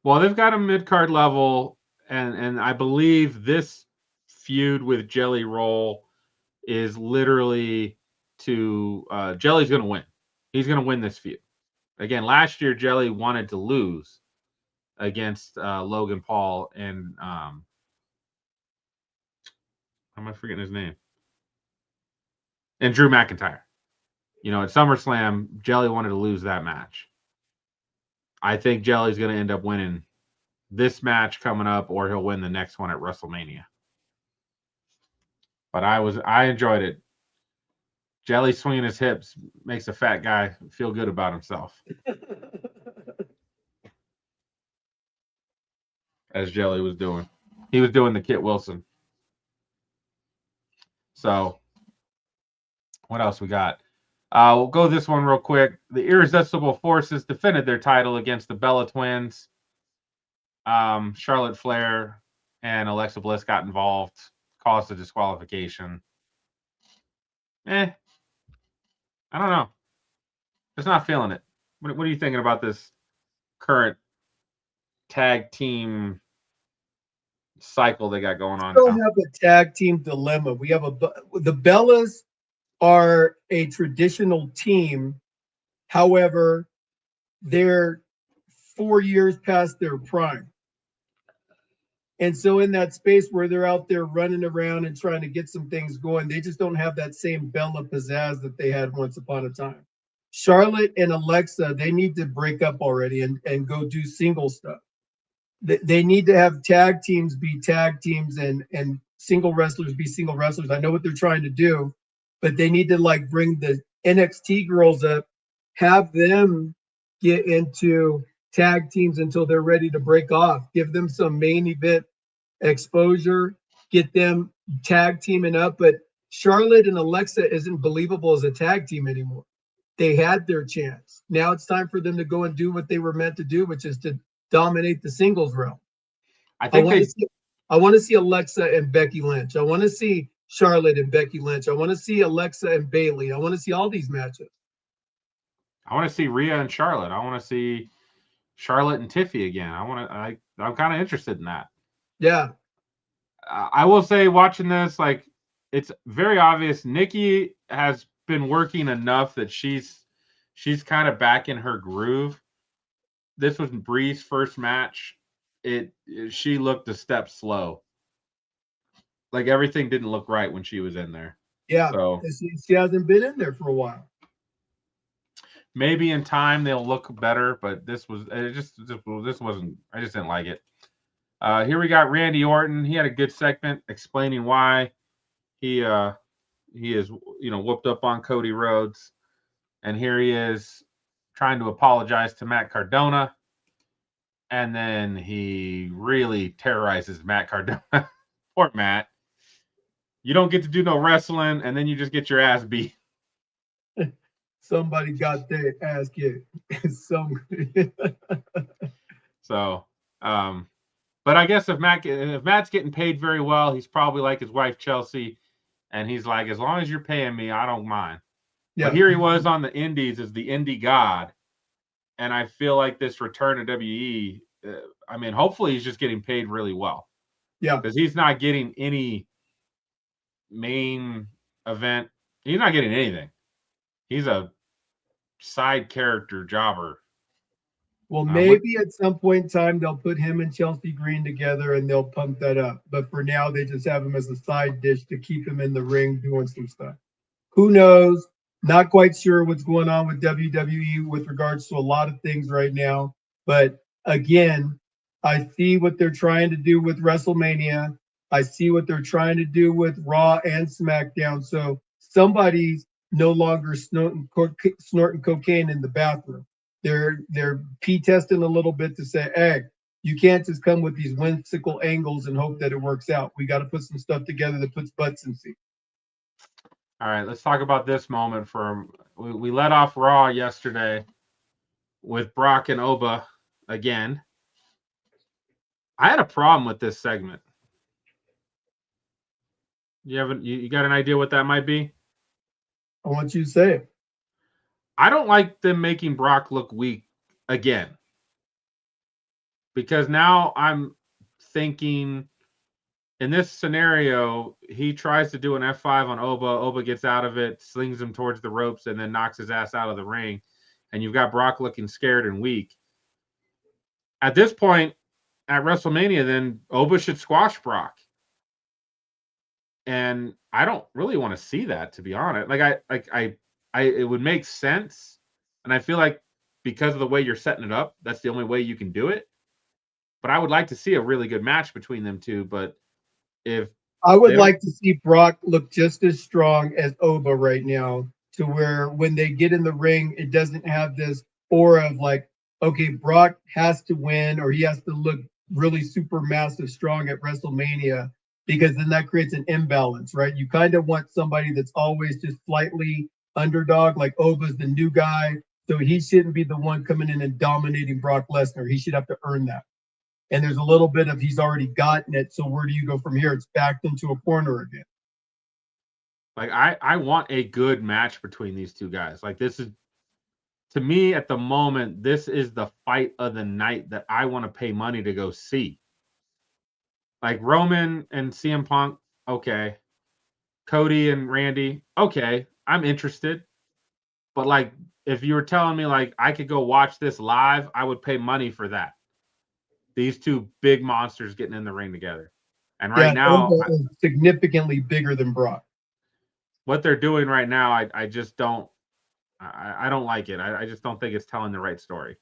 Well, they've got him mid-card level, and I believe this feud with Jelly Roll is literally to Jelly's going to win. He's going to win this feud. Again, last year Jelly wanted to lose against Logan Paul and how am I forgetting his name? And Drew McIntyre. At SummerSlam, Jelly wanted to lose that match. I think Jelly's going to end up winning this match coming up, or he'll win the next one at WrestleMania. But I enjoyed it. Jelly swinging his hips makes a fat guy feel good about himself. As Jelly was doing. He was doing the Kit Wilson. So, what else we got? We'll go this one real quick. The Irresistible Forces defended their title against the Bella Twins. Charlotte Flair and Alexa Bliss got involved, caused a disqualification. I don't know. Just not feeling it. What are you thinking about this current tag team cycle they got going on We don't now. have a tag team dilemma. We have the Bellas are a traditional team. However, they're 4 years past their prime. And so in that space where they're out there running around and trying to get some things going, they just don't have that same Bella pizzazz that they had once upon a time. Charlotte and Alexa, they need to break up already and go do single stuff. They need to have tag teams be tag teams and single wrestlers be single wrestlers. I know what they're trying to do, but they need to like bring the NXT girls up, have them get into tag teams until they're ready to break off. Give them some main event exposure, get them tag teaming up. But Charlotte and Alexa isn't believable as a tag team anymore. They had their chance. Now it's time for them to go and do what they were meant to do, which is to dominate the singles realm. I think I want to see Alexa and Becky Lynch. I want to see Charlotte and Becky Lynch. I want to see Alexa and Bayley. I want to see all these matches. I want to see Rhea and Charlotte. I want to see Charlotte and Tiffy again. I'm kind of interested in that. Yeah. I will say, watching this, like, it's very obvious Nikki has been working enough that she's kind of back in her groove. This was Bree's first match. She looked a step slow. Like, everything didn't look right when she was in there. Yeah. So she hasn't been in there for a while. Maybe in time they'll look better, but this wasn't. I just didn't like it. Here we got Randy Orton. He had a good segment explaining why he is whooped up on Cody Rhodes, and here he is trying to apologize to Matt Cardona, and then he really terrorizes Matt Cardona. Poor Matt. You don't get to do no wrestling, and then you just get your ass beat. Somebody got their ass kicked. So, but I guess if Matt's getting paid very well, he's probably like his wife Chelsea, and he's like, as long as you're paying me, I don't mind. Yeah. But here he was on the Indies as the indie god, and I feel like this return to WE. I mean, hopefully he's just getting paid really well. Yeah, because he's not getting any main event. He's not getting anything. He's a side character jobber. Well, maybe at some point in time they'll put him and Chelsea Green together and they'll pump that up. But for now, they just have him as a side dish to keep him in the ring doing some stuff. Who knows? Not quite sure what's going on with WWE with regards to a lot of things right now. But again, I see what they're trying to do with WrestleMania. I see what they're trying to do with Raw and SmackDown. So somebody's no longer snorting cocaine in the bathroom. They're pee testing a little bit to say, hey, you can't just come with these whimsical angles and hope that it works out. We got to put some stuff together that puts butts in seats. All right, let's talk about this moment. We let off Raw yesterday with Brock and Oba again. I had a problem with this segment. You got an idea what that might be? I want you to say it. I don't like them making Brock look weak again. Because now I'm thinking in this scenario, he tries to do an F5 on Oba. Oba gets out of it, slings him towards the ropes, and then knocks his ass out of the ring. And you've got Brock looking scared and weak. At this point, at WrestleMania, then Oba should squash Brock. And I don't really want to see that, to be honest. It would make sense. And I feel like because of the way you're setting it up, that's the only way you can do it. But I would like to see a really good match between them two. But if I would like to see Brock look just as strong as Oba right now, to where when they get in the ring, it doesn't have this aura of like, okay, Brock has to win or he has to look really super massive strong at WrestleMania, because then that creates an imbalance, right? You kind of want somebody that's always just slightly underdog, like Oba's the new guy, so he shouldn't be the one coming in and dominating Brock Lesnar. He should have to earn that. And there's a little bit of he's already gotten it, so where do you go from here? It's backed into a corner again. Like I want a good match between these two guys. Like this is to me at the moment, this is the fight of the night that I want to pay money to go see. Like Roman and CM Punk, okay. Cody and Randy, okay. I'm interested. But like, if you were telling me like I could go watch this live, I would pay money for that. These two big monsters getting in the ring together. And right now, is significantly bigger than Brock. What they're doing right now, I just don't. I don't like it. I just don't think it's telling the right story.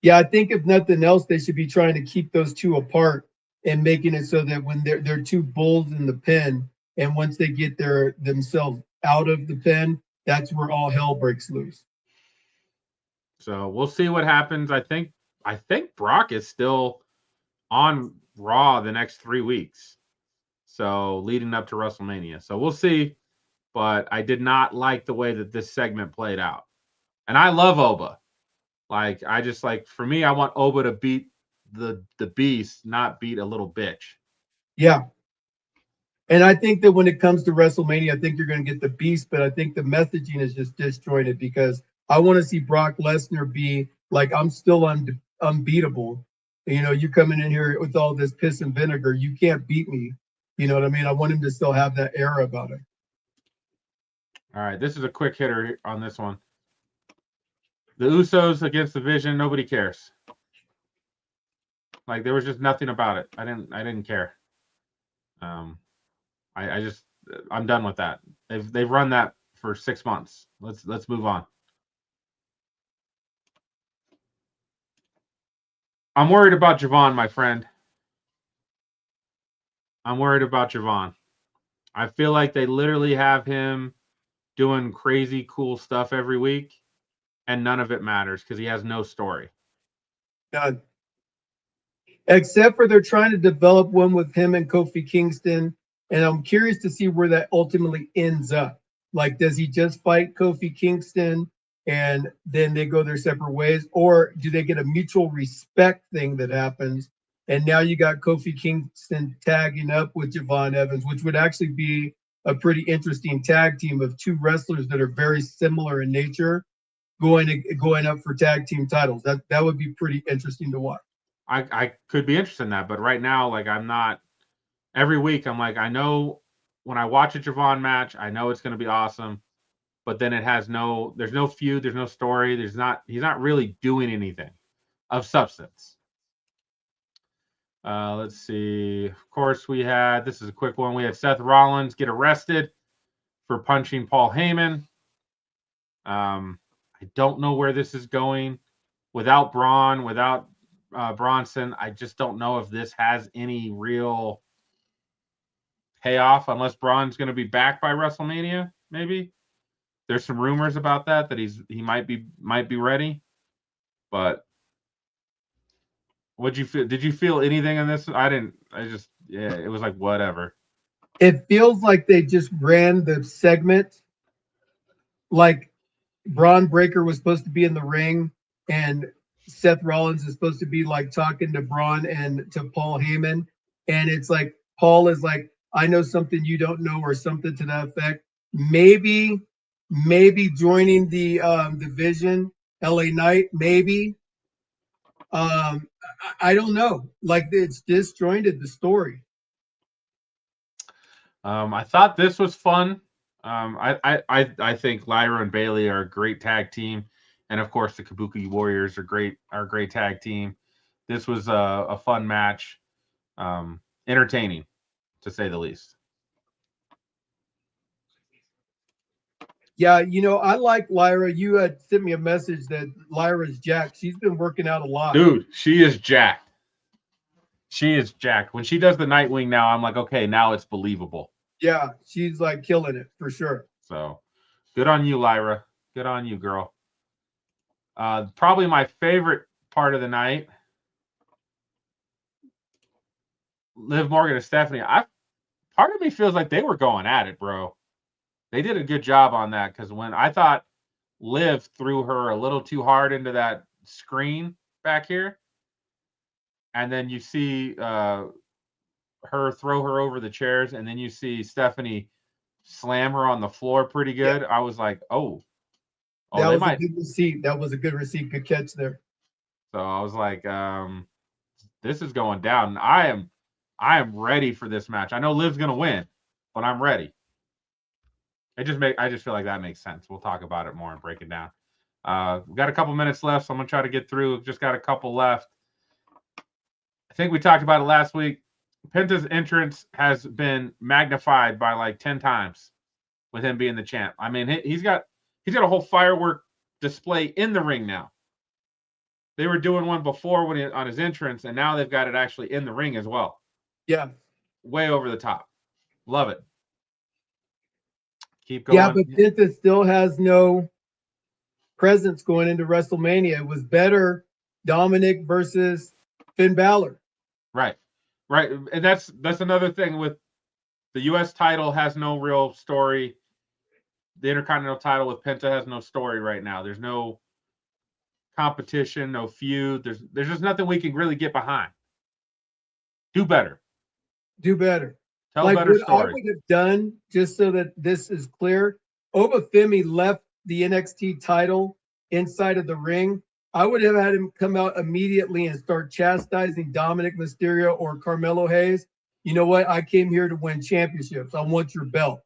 Yeah, I think if nothing else, they should be trying to keep those two apart and making it so that when they're two bulls in the pen, and once they get themselves out of the pen, that's where all hell breaks loose. So we'll see what happens. I think Brock is still on Raw the next 3 weeks. So leading up to WrestleMania. So we'll see. But I did not like the way that this segment played out. And I love Oba. Like, I just like, for me, I want Oba to beat the beast, not beat a little bitch. Yeah. And I think that when it comes to WrestleMania, I think you're going to get the beast, but I think the messaging is just disjointed because I want to see Brock Lesnar be like, I'm still unbeatable. You know, you coming in here with all this piss and vinegar, you can't beat me. You know what I mean? I want him to still have that era about him. All right, this is a quick hitter on this one. The Usos against the Vision, nobody cares. Like, there was just nothing about it. I didn't care. I'm done with that. They've run that for 6 months. Let's move on. I'm worried about Javon, my friend. I'm worried about Javon. I feel like they literally have him doing crazy cool stuff every week, and none of it matters because he has no story. None. Except for they're trying to develop one with him and Kofi Kingston, and I'm curious to see where that ultimately ends up. Like, does he just fight Kofi Kingston and then they go their separate ways, or do they get a mutual respect thing that happens? And now you got Kofi Kingston tagging up with Javon Evans, which would actually be a pretty interesting tag team of two wrestlers that are very similar in nature going up for tag team titles. That would be pretty interesting to watch. I could be interested in that, but right now, like, I'm not. Every week, I'm like, I know when I watch a Javon match, I know it's going to be awesome, but then there's no feud, there's no story, he's not really doing anything of substance. Let's see. Of course, this is a quick one. We had Seth Rollins get arrested for punching Paul Heyman. I don't know where this is going. Without Braun, without Bronson, I just don't know if this has any real payoff unless Braun's going to be back by WrestleMania. Maybe there's some rumors about that he might be ready. But what'd you feel? Did you feel anything in this? I didn't. It was like whatever. It feels like they just ran the segment like Braun Breaker was supposed to be in the ring and Seth Rollins is supposed to be like talking to Braun and to Paul Heyman. And it's like Paul is like, I know something you don't know, or something to that effect. Maybe joining the division, LA Knight, maybe. I don't know. Like, it's disjointed, the story. I thought this was fun. I think Lyra and Bailey are a great tag team, and of course the Kabuki Warriors are a great tag team. This was a fun match, entertaining to say the least. Yeah, you know, I like Lyra. You had sent me a message that Lyra's jacked. She's been working out a lot. Dude, she is jacked. She is jacked. When she does the Nightwing now, I'm like, okay, now it's believable. Yeah, she's like killing it for sure. So good on you, Lyra. Good on you, girl. Probably my favorite part of the night, Liv Morgan and Stephanie. Part of me feels like they were going at it, bro. They did a good job on that, because when I thought Liv threw her a little too hard into that screen back here, and then you see her throw her over the chairs, and then you see Stephanie slam her on the floor pretty good. Yeah. I was like, oh, Oh, that they was a might. good receipt. That was a good receipt. Good catch there. So I was like, this is going down. I am ready for this match. I know Liv's gonna win, but I'm ready. I just feel like that makes sense. We'll talk about it more and break it down. We've got a couple minutes left, so I'm gonna try to get through. Just got a couple left. I think we talked about it last week. Penta's entrance has been magnified by like 10 times with him being the champ. I mean, he's got a whole firework display in the ring now. They were doing one before on his entrance, and now they've got it actually in the ring as well. Yeah. Way over the top. Love it. Keep going. Yeah, but Penta still has no presence going into WrestleMania. It was better Dominic versus Finn Balor. Right. And that's another thing with the U.S. title has no real story. The Intercontinental title with Penta has no story right now. There's no competition, no feud. There's just nothing we can really get behind. Do better. Do better. Tell like better what story. I would have done, just so that this is clear, Obafemi left the NXT title inside of the ring. I would have had him come out immediately and start chastising Dominic Mysterio or Carmelo Hayes. You know what? I came here to win championships. I want your belt.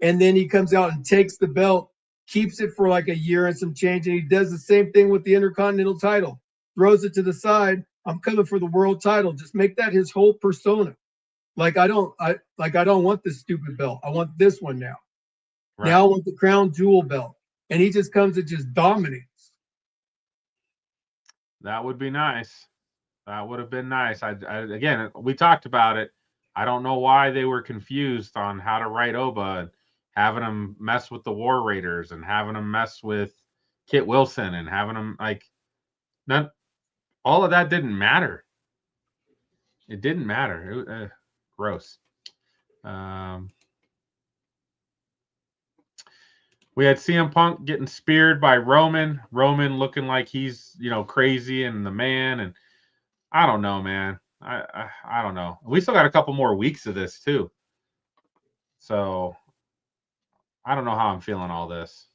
And then he comes out and takes the belt, keeps it for like a year and some change, and he does the same thing with the Intercontinental title. Throws it to the side. I'm coming for the world title. Just make that his whole persona. Like I don't want this stupid belt. I want this one now. Right. Now I want the crown jewel belt. And he just comes and just dominates. That would be nice. That would have been nice. Again, we talked about it. I don't know why they were confused on how to write Oba and having him mess with the War Raiders and having him mess with Kit Wilson and having him all of that didn't matter. It didn't matter. Gross. We had CM Punk getting speared by Roman. Roman looking like he's crazy and the man, and I don't know, man. I don't know. We still got a couple more weeks of this too, so I don't know how I'm feeling all this.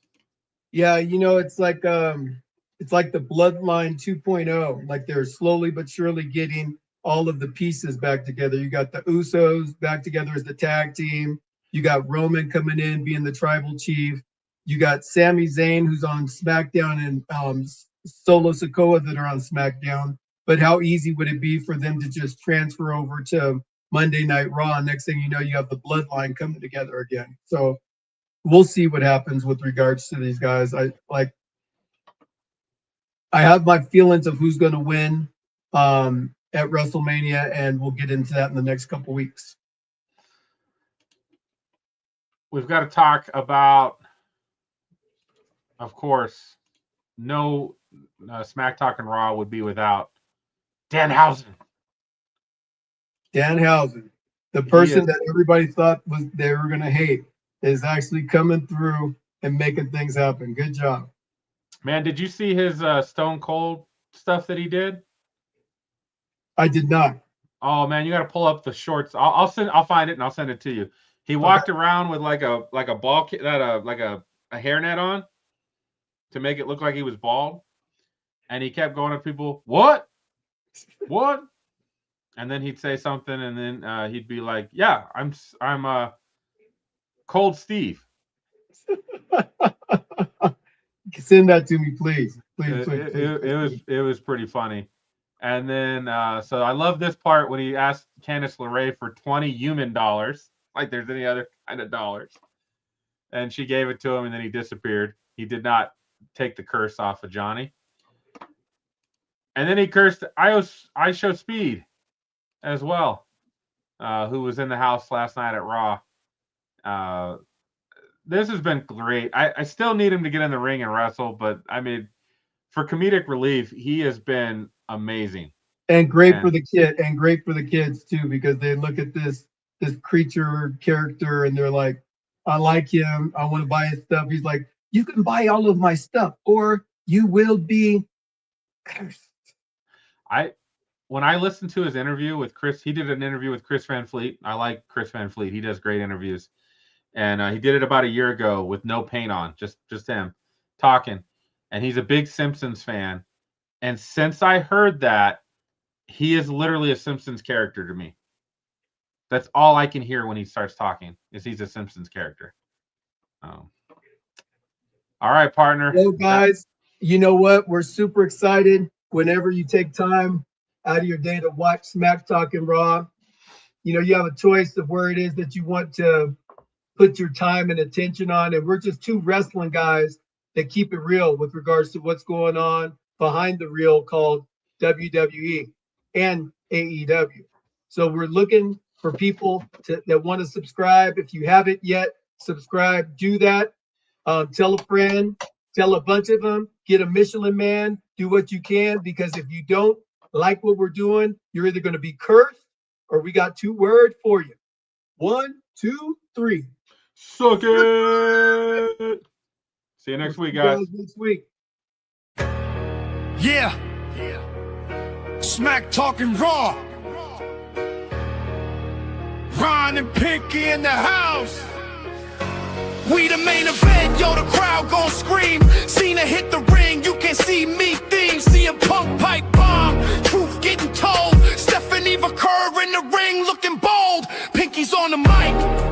Yeah, it's like the Bloodline 2.0. Like they're slowly but surely getting all of the pieces back together. You got the Usos back together as the tag team. You got Roman coming in being the tribal chief. You got Sami Zayn, who's on SmackDown, and Solo Sikoa that are on SmackDown. But how easy would it be for them to just transfer over to Monday Night Raw? Next thing you know, you have the Bloodline coming together again. So we'll see what happens with regards to these guys. I have my feelings of who's going to win at WrestleMania, and we'll get into that in the next couple weeks. We've got to talk about, of course, no Smack Talk and Raw would be without Danhausen. Danhausen, the person that everybody thought they were going to hate, is actually coming through and making things happen. Good job. Man, did you see his Stone Cold stuff that he did? I did not. Oh man, you got to pull up the shorts. I'll find it and I'll send it to you. He walked around with like a ball like a hairnet on to make it look like he was bald, and he kept going to people, what? And then he'd say something, and then he'd be like, "Yeah, I'm Cold Steve." Send that to me, please. Please. It was pretty funny. And then so I love this part when he asked Candice LeRae for 20 human dollars, like there's any other kind of dollars, and she gave it to him, and then he disappeared. He did not take the curse off of Johnny, and then he cursed I Show Speed as well, who was in the house last night at Raw. This has been great. I still need him to get in the ring and wrestle, but I mean, for comedic relief, he has been amazing. And great for the kid, and great for the kids too, because they look at this creature character and they're like, I like him. I want to buy his stuff. He's like, you can buy all of my stuff, or you will be cursed. When I listened to his interview with Chris, he did an interview with Chris Van Fleet. I like Chris Van Fleet. He does great interviews. And he did it about a year ago with no paint on, just him, talking, and he's a big Simpsons fan. And since I heard that, he is literally a Simpsons character to me. That's all I can hear when he starts talking, is he's a Simpsons character. All right, partner. Well, guys, you know what? We're super excited whenever you take time out of your day to watch Smack Talk and Raw. You know, you have a choice of where it is that you want to put your time and attention on. And we're just two wrestling guys that keep it real with regards to what's going on behind the reel called WWE and AEW. So we're looking for people that want to subscribe. If you haven't yet subscribed, do that. Tell a friend, tell a bunch of them, get a Michelin man, do what you can, because if you don't like what we're doing, you're either going to be cursed or we got 2 words for you. 1, 2, 3. Suck it. See you next week, guys. Next week. Yeah. Smack talking raw. Ron and Pinky in the house. We the main event, yo, the crowd gon' scream. Cena hit the ring, you can see me theme. CM Punk pipe bomb, truth getting told. Stephanie Curve in the ring looking bold. Pinky's on the mic.